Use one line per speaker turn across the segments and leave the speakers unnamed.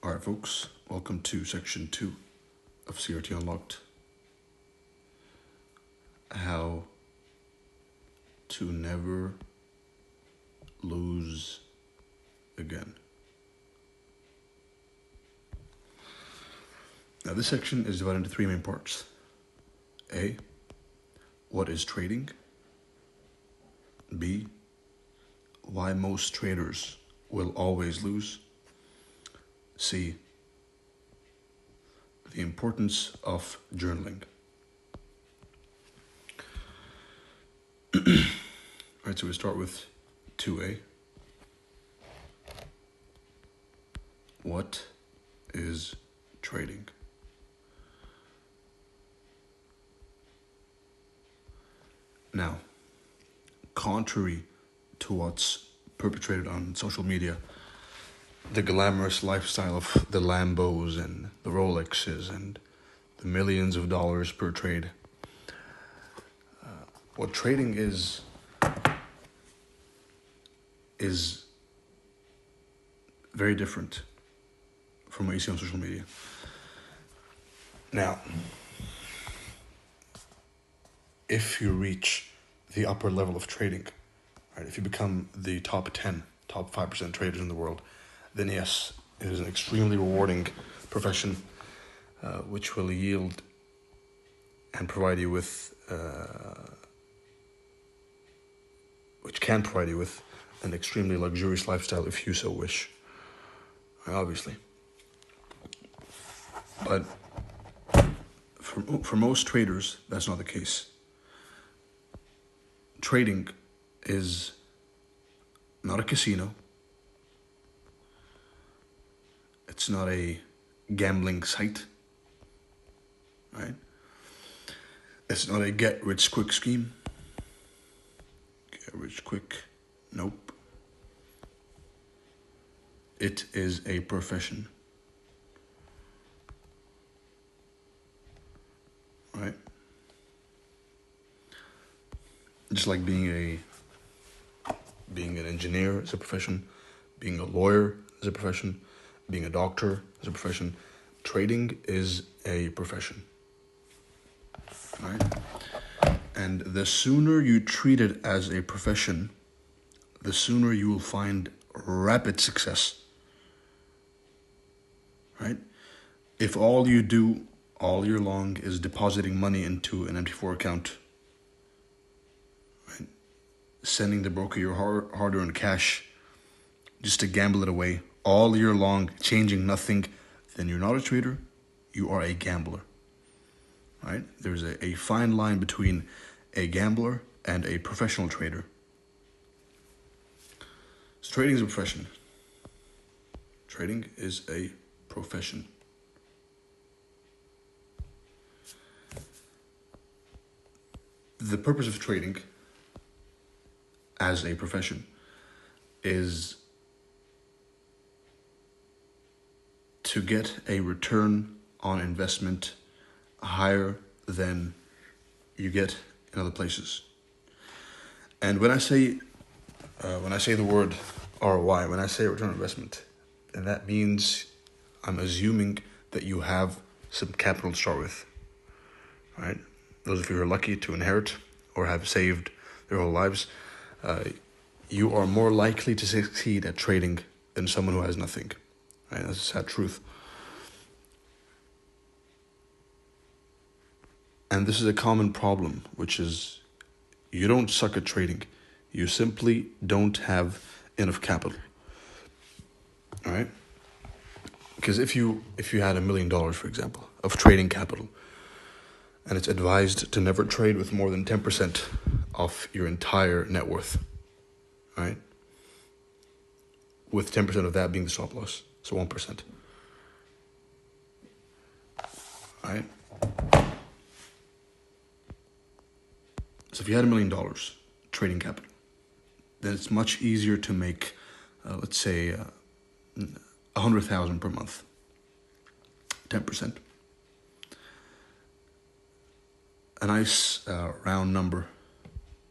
Alright folks, welcome to section 2 of CRT Unlocked. How to never lose again. Now this section is divided into 3 main parts. A, what is trading? B, why most traders will always lose? C, the importance of journaling. Alright, so we start with 2A. What is trading? Now, contrary to what's perpetrated on social media, the glamorous lifestyle of the Lambos and the Rolexes and the millions of dollars per trade, what trading is very different from what you see on social media. Now, if you reach the upper level of trading, right, if you become the top 10, top 5% traders in the world, then yes, it is an extremely rewarding profession, which will yield and provide you with, which can provide you with an extremely luxurious lifestyle if you so wish, obviously. But for most traders, that's not the case. Trading is not a casino. It's not a gambling site, right? It's not a get-rich-quick scheme. Get-rich-quick, nope. It is a profession, right? Just like being an engineer is a profession, being a lawyer is a profession, being a doctor is a profession. Trading is a profession, right? And the sooner you treat it as a profession, the sooner you will find rapid success, right? If all you do all year long is depositing money into an MT4 account, right, sending the broker your hard-earned cash just to gamble it away all year long, changing nothing, then you're not a trader, you are a gambler, right? There's a fine line between a gambler and a professional trader. So trading is a profession. Trading is a profession. The purpose of trading as a profession is to get a return on investment higher than you get in other places. And when I say the word ROI, when I say return on investment, then that means I'm assuming that you have some capital to start with, right? Those of you who are lucky to inherit or have saved their whole lives, you are more likely to succeed at trading than someone who has nothing. Right? That's a sad truth. And this is a common problem, which is you don't suck at trading. You simply don't have enough capital. All right? Because if you had $1 million, for example, of trading capital, and it's advised to never trade with more than 10% of your entire net worth, right? With 10% of that being the stop loss, so 1%. Right? So if you had $1 million trading capital, then it's much easier to make, let's say, 100,000 per month, 10%. A nice round number,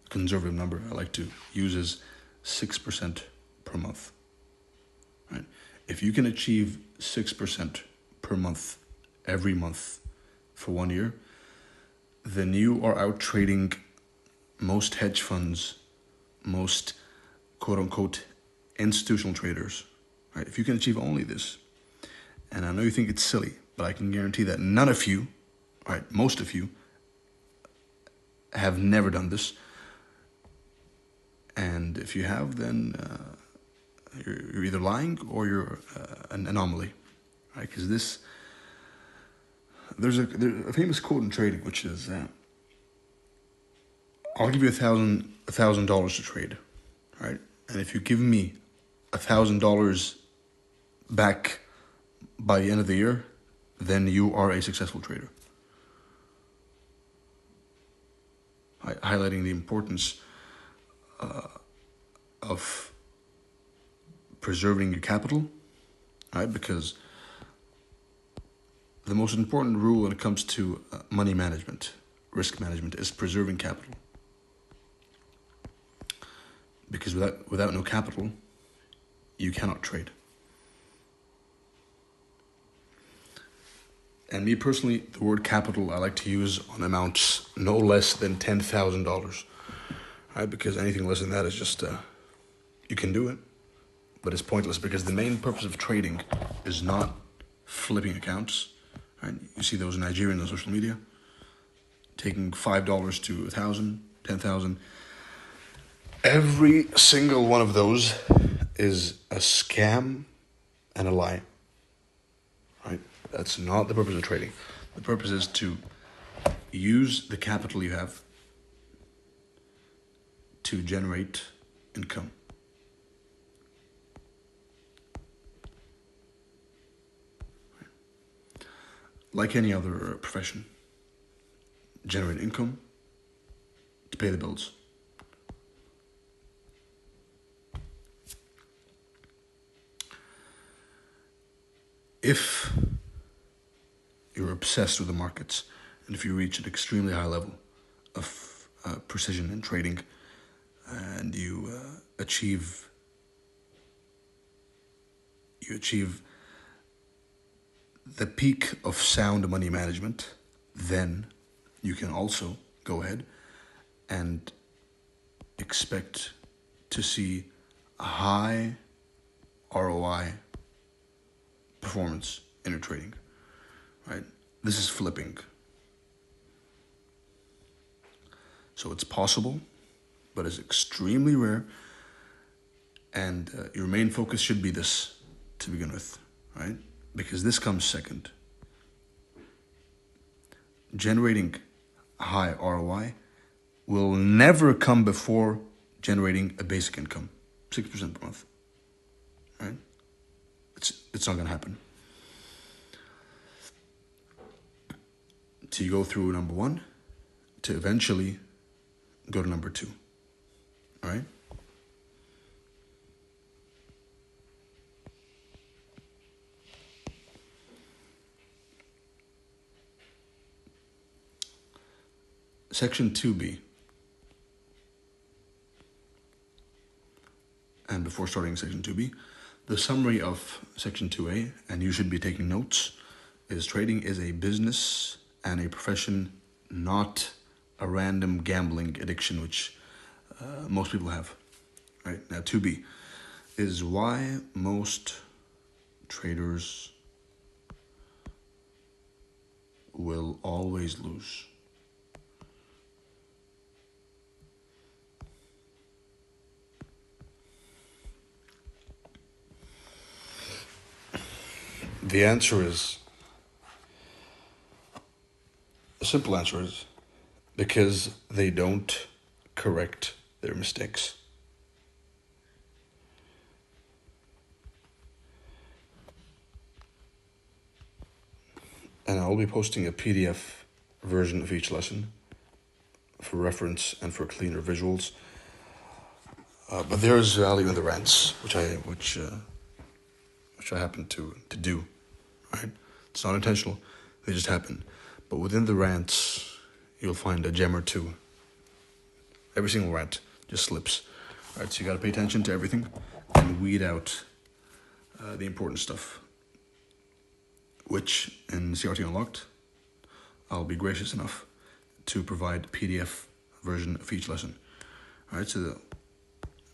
conservative number I like to use is 6% per month. Right? If you can achieve 6% per month, every month, for 1 year, then you are out trading most hedge funds, most quote unquote institutional traders, right? If you can achieve only this, and I know you think it's silly, but I can guarantee that none of you, right, most of you, have never done this. And if you have, then you're either lying or you're an anomaly, right? Because there's a famous quote in trading, which is, "I'll give you $1,000 to trade, right? And if you give me $1,000 back by the end of the year, then you are a successful trader." Highlighting the importance of preserving your capital, right? Because the most important rule when it comes to money management, risk management, is preserving capital. Because without no capital, you cannot trade. And me personally, the word capital I like to use on amounts no less than $10,000, right? Because anything less than that is just, you can do it, but it's pointless, because the main purpose of trading is not flipping accounts, right? You see those Nigerians on social media taking $5 to 1,000, 10,000. Every single one of those is a scam and a lie, right? That's not the purpose of trading. The purpose is to use the capital you have to generate income. Like any other profession, generate income to pay the bills. If you're obsessed with the markets, and if you reach an extremely high level of precision in trading, and you achieve the peak of sound money management, then you can also go ahead and expect to see a high ROI performance in your trading, right? This is flipping. So it's possible, but it's extremely rare. And your main focus should be this to begin with, right? Because this comes second. Generating high ROI will never come before generating a basic income, 6% per month, right? It's not going to happen. So you go through number one to eventually go to number two, all right? Section 2B. And before starting Section 2B, the summary of Section 2A, and you should be taking notes, is trading is a business and a profession, not a random gambling addiction, which most people have. Right? Now, 2B is why most traders will always lose. The simple answer is because they don't correct their mistakes. And I'll be posting a PDF version of each lesson for reference and for cleaner visuals. But there is value in the rants, which I happen to do, right? It's not intentional, they just happen. But within the rants, you'll find a gem or two. Every single rant just slips. Right, so you gotta pay attention to everything and weed out the important stuff, which in CRT Unlocked, I'll be gracious enough to provide PDF version of each lesson. All right, so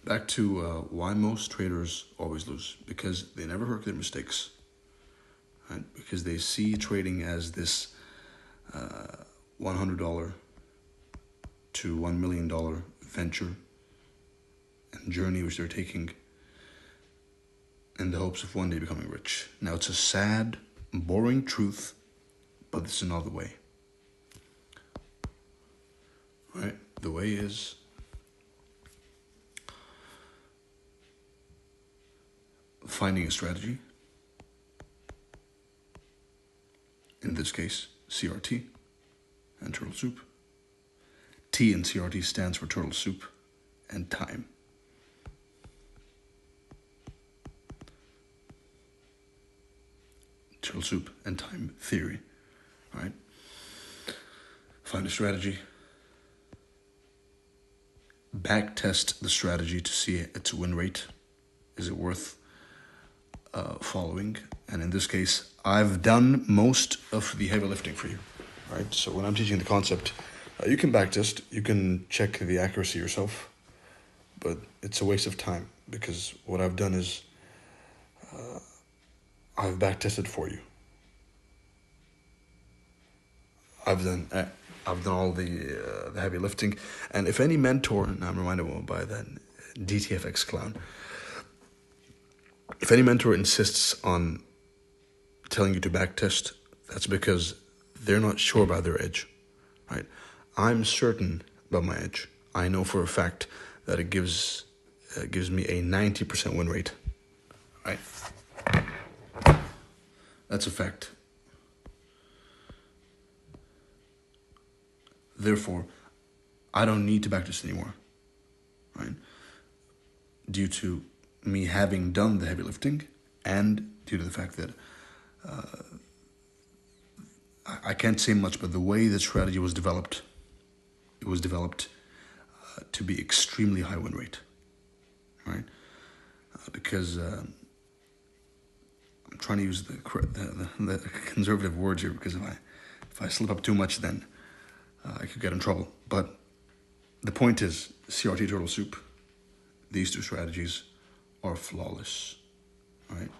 back to why most traders always lose. Because they never correct their mistakes. Right? Because they see trading as this $100 to $1 million venture and journey which they're taking in the hopes of one day becoming rich. Now, it's a sad, boring truth, but it's another way. Right? The way is finding a strategy, in this case, CRT and turtle soup. T in CRT stands for turtle soup and time. Turtle soup and time theory, right? Find a strategy, back test the strategy to see its win rate. Is it worth following? And in this case, I've done most of the heavy lifting for you, right? So when I'm teaching the concept, you can backtest, you can check the accuracy yourself, but it's a waste of time because what I've done is I've backtested for you. I've done all the heavy lifting, and if any mentor, and I'm reminded by that DTFX clown, if any mentor insists on telling you to backtest, that's because they're not sure about their edge, right? I'm certain about my edge. I know for a fact that it gives me a 90% win rate, right? That's a fact. Therefore, I don't need to backtest anymore, right? Due to me having done the heavy lifting and due to the fact that I can't say much, but the way the strategy was developed, it was developed to be extremely high win rate, right? Because I'm trying to use the conservative words here, because if I slip up too much, then I could get in trouble. But the point is, CRT turtle soup, these two strategies are flawless, right?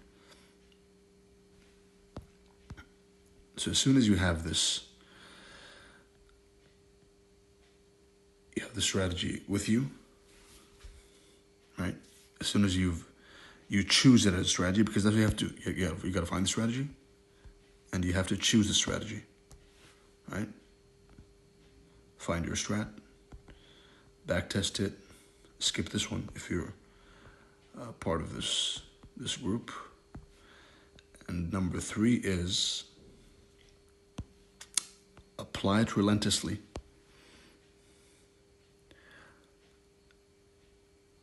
So as soon as you have this, you have the strategy with you, right? As soon as you choose it as a strategy, because that's what you have to, you got to find the strategy, and you have to choose the strategy, right? Find your strat, backtest it, skip this one if you're part of this group. And number 3 is apply it relentlessly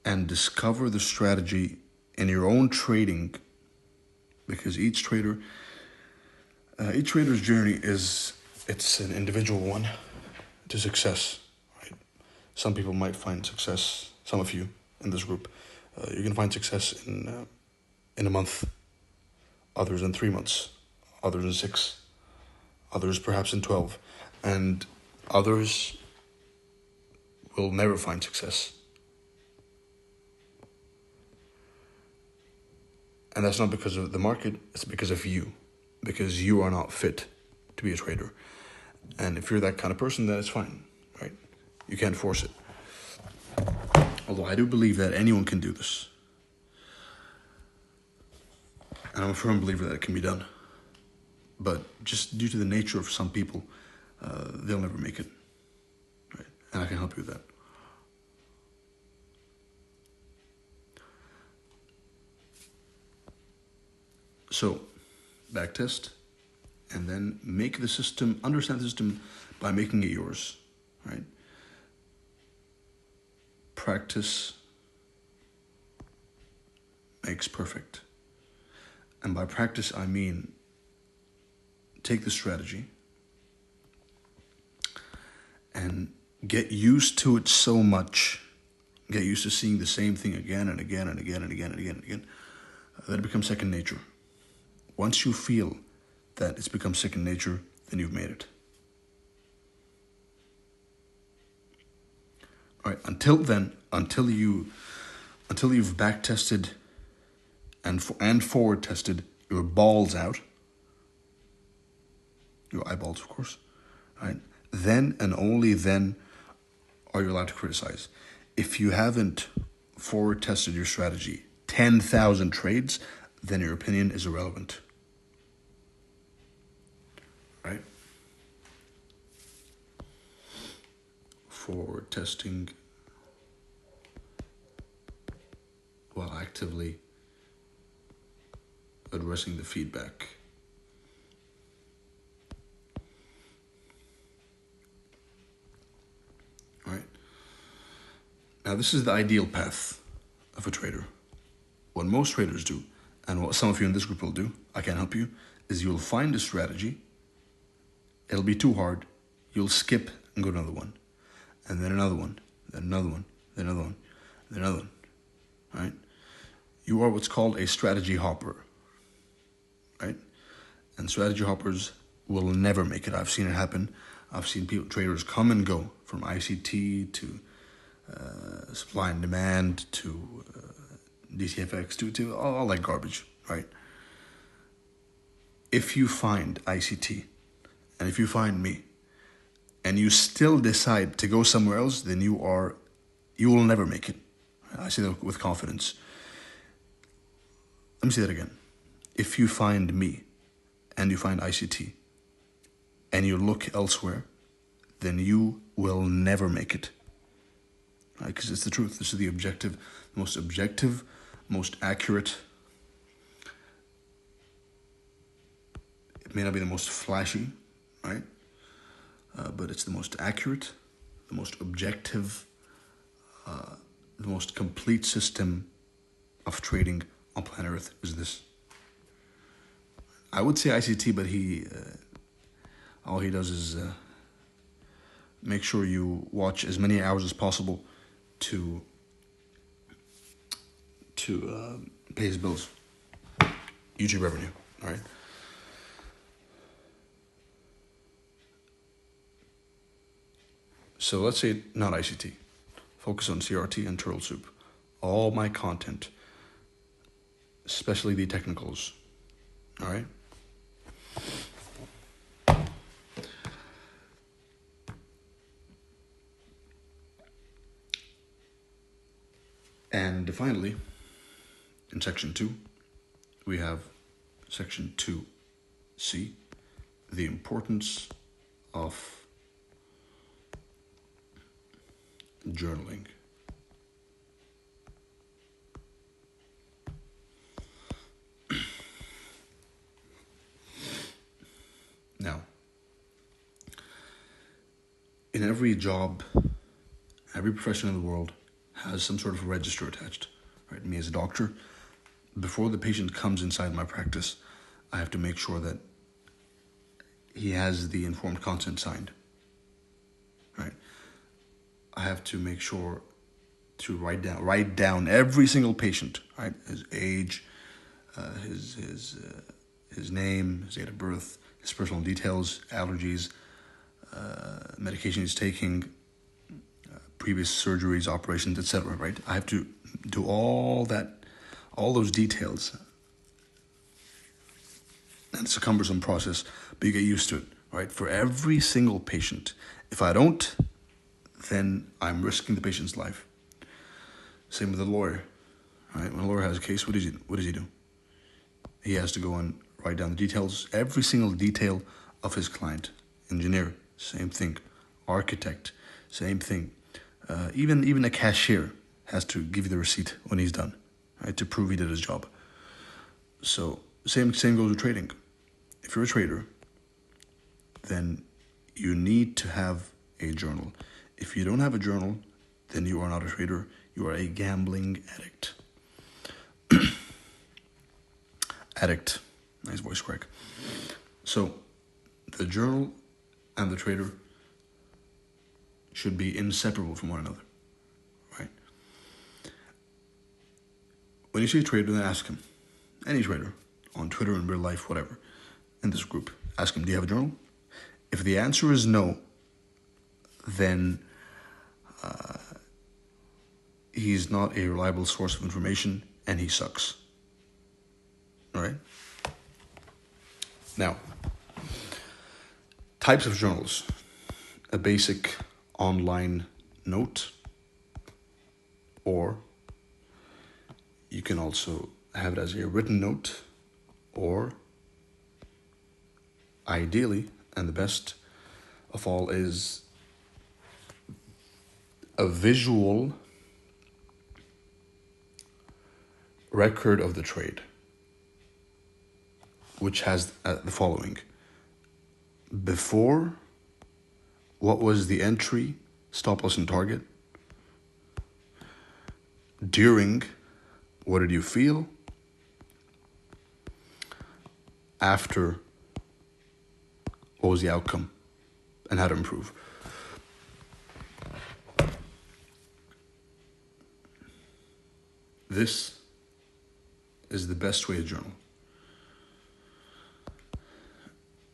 and discover the strategy in your own trading, because each trader's journey it's an individual one to success, right? Some people might find success, some of you in this group, you can find success in a month, others in 3 months, others in 6, others perhaps in 12, and others will never find success. And that's not because of the market, it's because of you, because you are not fit to be a trader. And if you're that kind of person, then it's fine, right? You can't force it. Although I do believe that anyone can do this. And I'm a firm believer that it can be done. But just due to the nature of some people, they'll never make it, right? And I can help you with that. So, backtest, and then make the system, understand the system by making it yours, right? Practice makes perfect. And by practice, I mean take the strategy and get used to it so much, get used to seeing the same thing again and again and again and again and again and again, then it becomes second nature. Once you feel that it's become second nature, then you've made it. All right. Until then, until you've back tested and forward tested your balls out, your eyeballs, of course, right? Then and only then are you allowed to criticize. If you haven't forward tested your strategy 10,000 trades, then your opinion is irrelevant. Right? Forward testing while actively addressing the feedback. All right. Now, this is the ideal path of a trader. What most traders do, and what some of you in this group will do, I can help you, is you'll find a strategy. It'll be too hard. You'll skip and go to another one. And then another one. Then another one. Then another one. Then another one. All right? You are what's called a strategy hopper. Right? And strategy hoppers will never make it. I've seen it happen. I've seen traders come and go from ICT to supply and demand to DCFX to all that garbage, right? If you find ICT and if you find me and you still decide to go somewhere else, then you will never make it. I say that with confidence. Let me say that again. If you find me and you find ICT and you look elsewhere, then you will never make it. Right? Because it's the truth. This is the objective, most accurate. It may not be the most flashy, right? But it's the most accurate, the most objective, the most complete system of trading on planet Earth is this. I would say ICT, but all he does is make sure you watch as many hours as possible to pay his bills. YouTube revenue, all right? So let's say not ICT. Focus on CRT and turtle soup. All my content, especially the technicals, all right? And finally, in section 2, we have section 2C, the importance of journaling. Now, in every job, every profession in the world has some sort of register attached. Right? Me as a doctor, before the patient comes inside my practice, I have to make sure that he has the informed consent signed. Right? I have to make sure to write down every single patient, right? His age, his name, his date of birth, his personal details, allergies, medication he's taking, previous surgeries, operations, etc. Right? I have to do all those details. And it's a cumbersome process, but you get used to it, right? For every single patient. If I don't, then I'm risking the patient's life. Same with a lawyer, right? When a lawyer has a case, what does he do? He has to go and write down the details, every single detail of his client. Engineer, same thing. Architect, same thing. Even a cashier has to give you the receipt when he's done, right? To prove he did his job. So same goes with trading. If you're a trader, then you need to have a journal. If you don't have a journal, then you are not a trader. You are a gambling addict. Addict. Nice voice crack. So the journal and the trader should be inseparable from one another, right? When you see a trader, then ask him, any trader, on Twitter, in real life, whatever, in this group. Ask him, do you have a journal? If the answer is no, then he's not a reliable source of information and he sucks. All right? Now, types of journals. A basic online note, or you can also have it as a written note, or ideally, and the best of all, is a visual record of the trade, which has the following. Before, what was the entry, stop loss, and target? During, what did you feel? After, what was the outcome and how to improve? This is the best way to journal.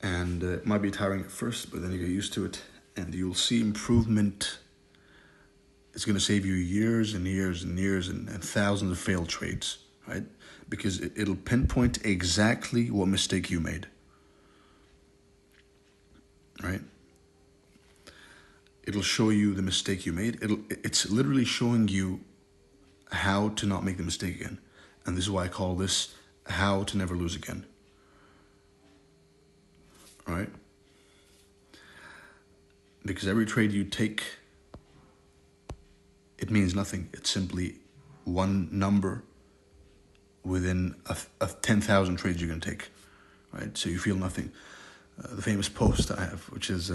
And it might be tiring at first, but then you get used to it and you'll see improvement. It's going to save you years and years and years and thousands of failed trades, right? Because it'll pinpoint exactly what mistake you made, right? It'll show you the mistake you made. It's literally showing you how to not make the mistake again. And this is why I call this how to never lose again. All right? Because every trade you take, it means nothing. It's simply one number within a 10,000 trades you can take, right? So you feel nothing. The famous post I have, which is,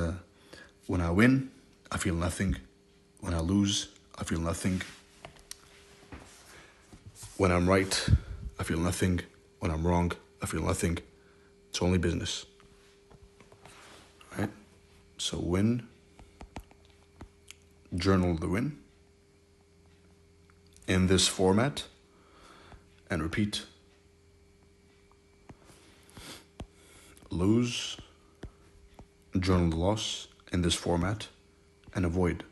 when I win, I feel nothing. When I lose, I feel nothing. When I'm right, I feel nothing. When I'm wrong, I feel nothing. It's only business, right? So win, journal the win in this format, and repeat. Lose, journal the loss in this format, and avoid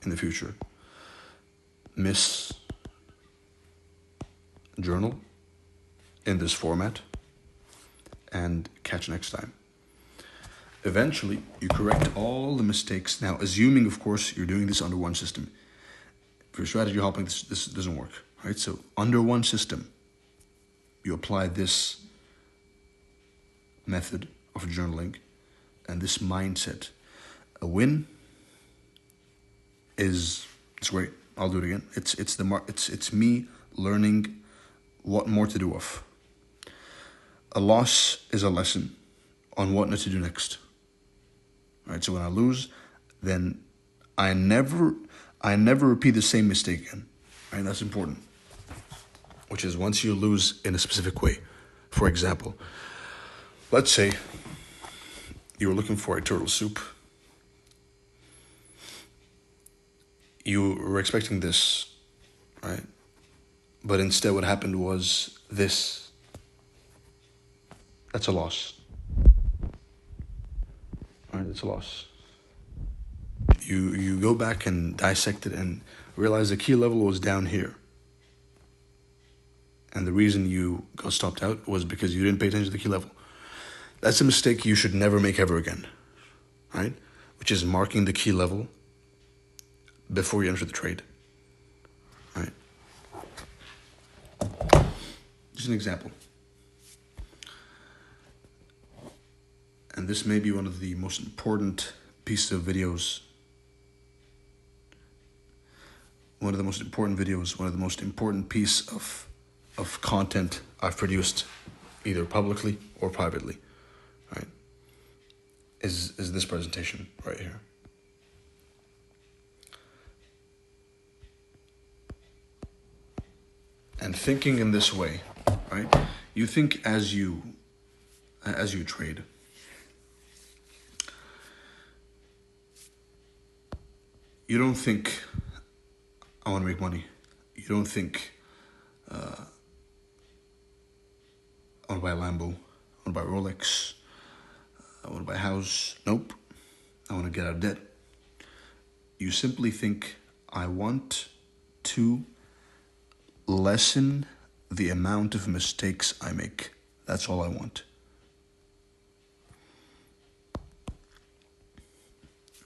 in the future. Miss, journal in this format, and catch next time. Eventually, you correct all the mistakes. Now, assuming, of course, you're doing this under one system. For your strategy hopping, this doesn't work, right? So under one system, you apply this method of journaling and this mindset. A win it's great. I'll do it again. It's me learning what more to do of. A loss is a lesson on what not to do next. Right? So when I lose, then I never repeat the same mistake again. Right? That's important. Which is once you lose in a specific way. For example, let's say you were looking for a turtle soup. You were expecting this, right? But instead what happened was this. That's a loss. All right, it's a loss. You go back and dissect it and realize the key level was down here. And the reason you got stopped out was because you didn't pay attention to the key level. That's a mistake you should never make ever again, right? Which is marking the key level before you enter the trade, right? Just an example. And this may be one of the most important pieces of videos. One of the most important piece of content I've produced, either publicly or privately, right? Is this presentation right here. And thinking in this way, right? You think as you trade. You don't think, I want to make money. You don't think, I want to buy a Lambo. I want to buy a Rolex. I want to buy a house. Nope. I want to get out of debt. You simply think, I want to lessen the amount of mistakes I make. That's all I want.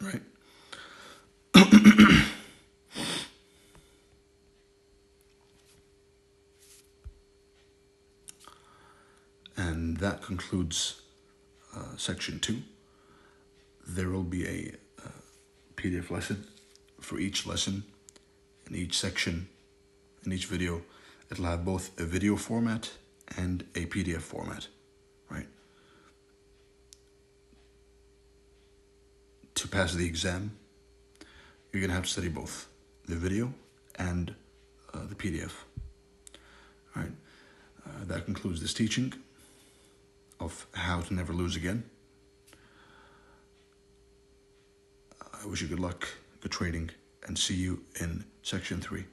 Right? And that concludes section 2. There will be a PDF lesson for each lesson. In each section, in each video, it'll have both a video format and a PDF format, right? To pass the exam, you're gonna have to study both the video and the PDF. All right. That concludes this teaching of how to never lose again. I wish you good luck, good trading, and see you in section 3.